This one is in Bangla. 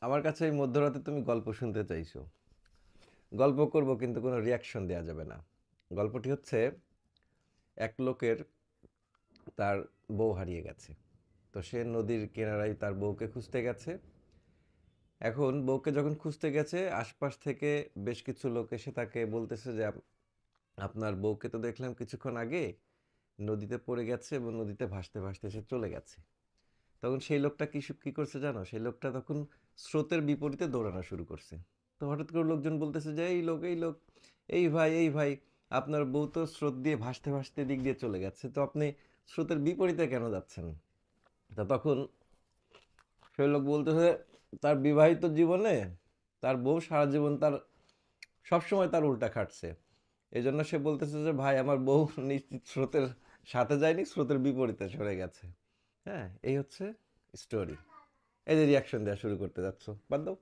আমার কাছে এই মধ্যরাতে তুমি গল্প শুনতে চাইছো। গল্প করব কিন্তু কোনো রিয়াকশন দেওয়া যাবে না। গল্পটি হচ্ছে এক লোকের তার বউ হারিয়ে গেছে। তো সে নদীর কিনারায় তার বউকে খুঁজতে গেছে। এখন বউকে যখন খুঁজতে গেছে আশপাশ থেকে বেশ কিছু লোক এসে তাকে বলতেছে যে আপনার বউকে তো দেখলাম কিছুক্ষণ আগে নদীতে পড়ে গেছে এবং নদীতে ভাসতে ভাসতে সে চলে গেছে। তখন সেই লোকটা কি করছে জানো? সেই লোকটা তখন স্রোতের বিপরীতে দৌড়ানো শুরু করছে। তো হঠাৎ করে লোকজন বলতেছে যে এই লোক এই ভাই আপনার বউ তো স্রোত দিয়ে ভাসতে ভাসতে দিক দিয়ে চলে গেছে, তো আপনি স্রোতের বিপরীতে কেন যাচ্ছেন? তা তখন সেই লোক বলতেছে তার বিবাহিত জীবনে তার বউ সারা জীবন তার সবসময় তার উল্টা খাটছে। এই জন্য সে বলতেছে যে ভাই আমার বউ নিশ্চিত স্রোতের সাথে যায়নি, স্রোতের বিপরীতে সরে গেছে। হ্যাঁ, এই হচ্ছে স্টোরি। এই যে রিয়াকশন দেওয়া শুরু করতে যাচ্ছ, বাদ দাও।